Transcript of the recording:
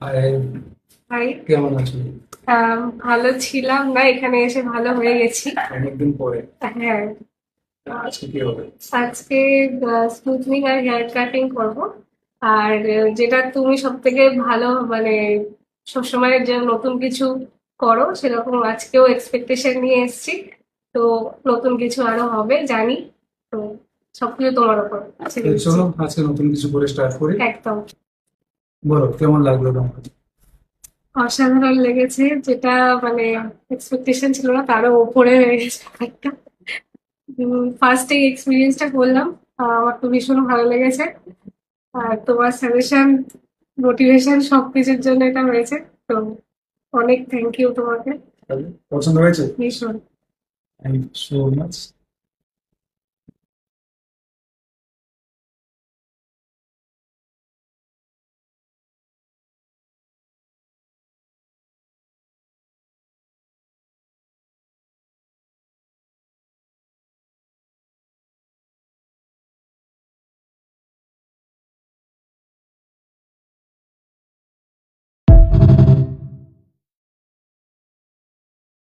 High, high. কেমন আছো? ভালো ছিলাম না, এখানে এসে ভালো হয়ে গেছি। অনেকদিন পরে। হ্যাঁ। আজকে কি হবে? আজকে স্মুথনিং আর হেয়ার কাটিং করব। আর যেটা তুমি সব থেকে ভালো মানে সবসময় যে নতুন কিছু করো, সেরকম আজকেও এক্সপেকটেশন নিয়ে এসেছি। তো নতুন কিছু আরো হবে জানি। তো সবকিছু তোমার উপর ছেড়ে দিচ্ছি। চলো আজকে নতুন কিছু করে স্টার্ট করি। একদম। বলো কেমন লাগলো তোমার? অসাধারণ লেগেছে, যেটা মানে এক্সপেকটেশন ছিল না, তারও উপরে হয়ে গেছে ব্যাপারটা। ফার্স্ট এই এক্সপিরিয়েন্সটা করলাম, আমার তো ভীষণ ভালো লেগেছে। আর তোমার সাজেশন, মোটিভেশন সবকিছুর জন্য এটা হয়েছে। তো অনেক থ্যাংক ইউ তোমাকে। পছন্দ হয়েছে? ভীষণ। Thank you so much.